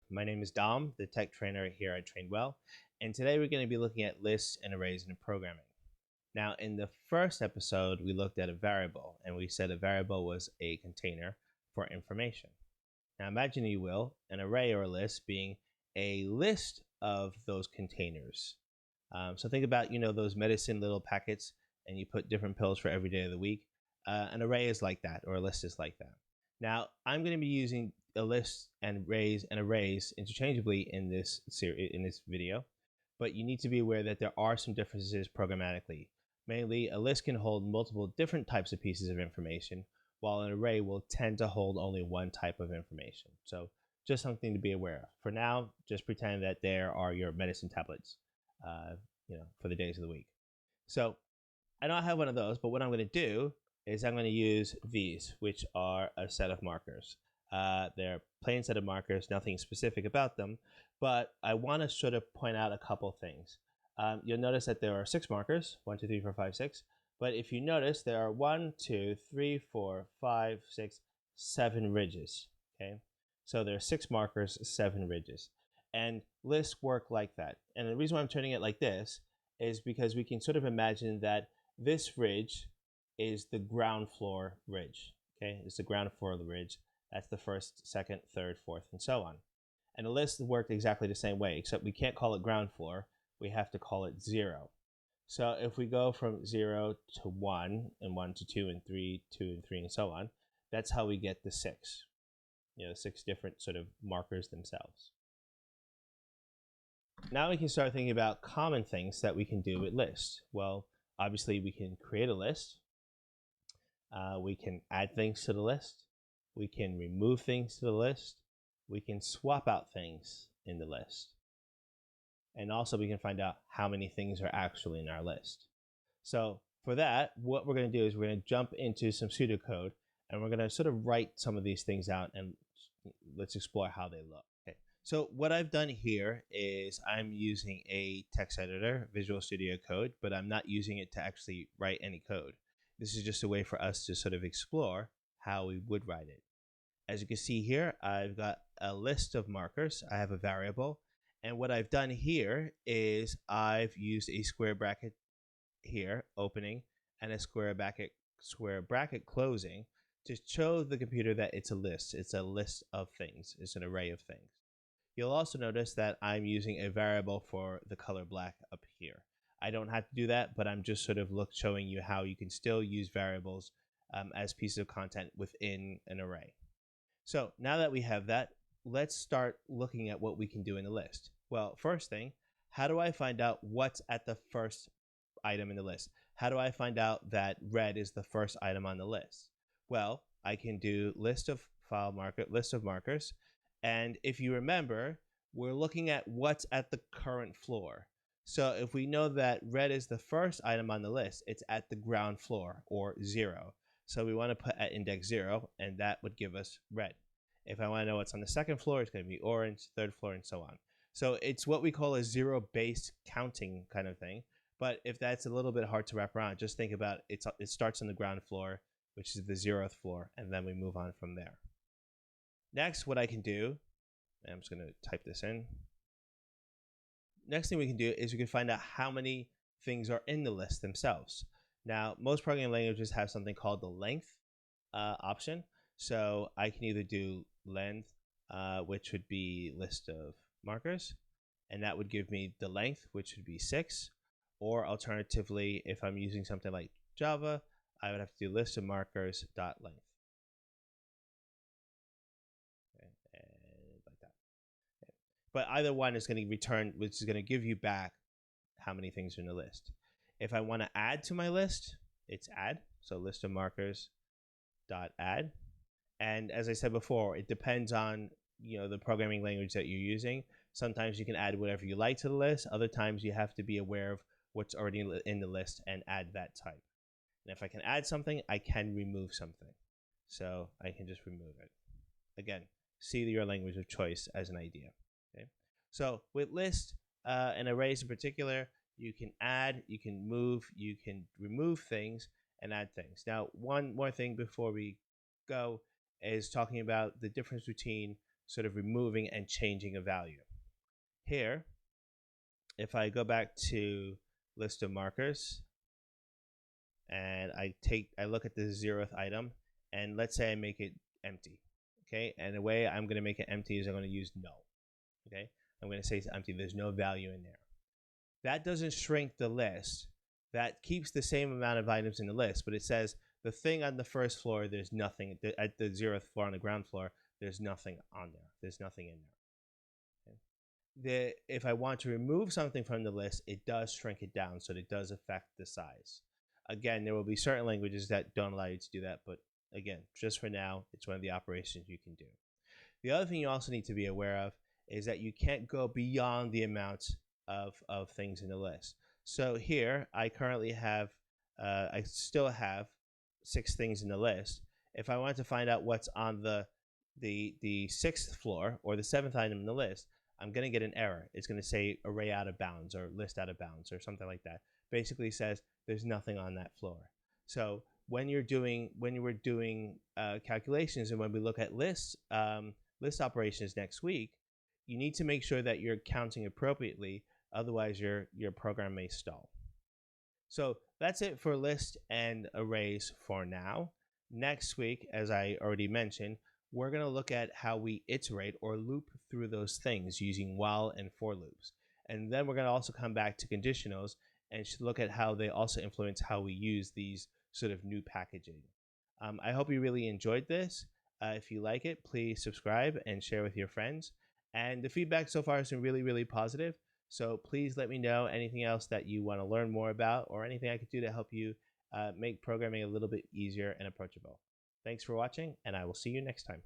My name is Dom, the tech trainer here at TrainWell, and today we're going to be looking at lists and arrays in programming. Now, in the first episode, we looked at a variable, and we said a variable was a container for information. Now, imagine, you will, an array or a list being a list of those containers. So think about, those medicine little packets, and you put different pills for every day of the week. An array is like that, or a list is like that. Now, I'm going to be using a list and arrays interchangeably in this video, but you need to be aware that there are some differences programmatically. Mainly, a list can hold multiple different types of pieces of information, while an array will tend to hold only one type of information. So just something to be aware of. For now, just pretend that there are your medicine tablets, for the days of the week. So I don't have one of those, but what I'm going to do is I'm going to use these, which are a set of markers. They're plain set of markers, nothing specific about them, but I want to sort of point out a couple things. You'll notice that there are 6 markers, 1, 2, 3, 4, 5, 6. But if you notice, there are 1, 2, 3, 4, 5, 6, 7 ridges. Okay, so there are 6 markers, 7 ridges, and lists work like that. And the reason why I'm turning it like this is because we can sort of imagine that this ridge is the ground floor ridge. Okay, it's the ground floor of the ridge. That's the first, second, third, fourth, and so on. And the list worked exactly the same way, except we can't call it ground floor. We have to call it 0. So if we go from 0 to 1, and 1 to 2, and 3, 2, and 3, and so on, that's how we get the 6. 6 different sort of markers themselves. Now we can start thinking about common things that we can do with lists. Well, obviously we can create a list. We can add things to the list. We can remove things to the list. We can swap out things in the list. And also we can find out how many things are actually in our list. So for that, what we're going to do is we're going to jump into some pseudocode, and we're going to sort of write some of these things out, and let's explore how they look. Okay. So what I've done here is I'm using a text editor, Visual Studio Code, but I'm not using it to actually write any code. This is just a way for us to sort of explore how we would write it. As you can see here, I've got a list of markers. I have a variable. And what I've done here is I've used a square bracket here, opening, and a square bracket closing to show the computer that it's a list. It's a list of things. It's an array of things. You'll also notice that I'm using a variable for the color black up here. I don't have to do that, but I'm just sort of showing you how you can still use variables as pieces of content within an array. So now that we have that, let's start looking at what we can do in the list. Well, first thing, how do I find out what's at the first item in the list? How do I find out that red is the first item on the list? Well, I can do list of markers. And if you remember, we're looking at what's at the current floor. So if we know that red is the first item on the list, it's at the ground floor, or 0. So we want to put at index 0, and that would give us red. If I want to know what's on the second floor, it's going to be orange, third floor, and so on. So it's what we call a zero-based counting kind of thing. But if that's a little bit hard to wrap around, just think about it starts on the ground floor, which is the 0th floor, and then we move on from there. Next, what I can do, and I'm just going to type this in. Next thing we can do is we can find out how many things are in the list themselves. Now, most programming languages have something called the length option. So I can either do length, which would be list of markers, and that would give me the length, which would be 6. Or alternatively, if I'm using something like Java, I would have to do list of markers dot length. Okay, and like that. Okay. But either one is going to return, which is going to give you back how many things are in the list. If I want to add to my list, it's add. So list of markers dot add. And as I said before, it depends on the programming language that you're using. Sometimes you can add whatever you like to the list. Other times you have to be aware of what's already in the list and add that type. And if I can add something, I can remove something. So I can just remove it. Again, see your language of choice as an idea. Okay. So with lists and arrays in particular, you can add, you can move, you can remove things and add things. Now, one more thing before we go is talking about the difference between sort of removing and changing a value. Here, if I go back to list of markers and I look at the 0th item, and let's say I make it empty. Okay, and the way I'm going to make it empty is I'm going to use null. Okay, I'm going to say it's empty. There's no value in there. That doesn't shrink the list. That keeps the same amount of items in the list, but it says the thing on the first floor, there's nothing. At the 0th floor on the ground floor, there's nothing on there. There's nothing in there. Okay. If I want to remove something from the list, it does shrink it down, so it does affect the size. Again, there will be certain languages that don't allow you to do that, but again, just for now, it's one of the operations you can do. The other thing you also need to be aware of is that you can't go beyond the amount of things in the list. So here, I currently have, I still have 6 things in the list. If I want to find out what's on the 6th floor or the 7th item in the list, I'm going to get an error. It's going to say array out of bounds or list out of bounds or something like that. Basically says there's nothing on that floor. So when we're doing calculations, and when we look at list operations next week, you need to make sure that you're counting appropriately. Otherwise, your program may stall. So that's it for list and arrays for now. Next week, as I already mentioned, we're going to look at how we iterate or loop through those things using while and for loops. And then we're going to also come back to conditionals and look at how they also influence how we use these sort of new packaging. I hope you really enjoyed this. If you like it, please subscribe and share with your friends. And the feedback so far has been really, really positive. So please let me know anything else that you want to learn more about or anything I could do to help you make programming a little bit easier and approachable. Thanks for watching, and I will see you next time.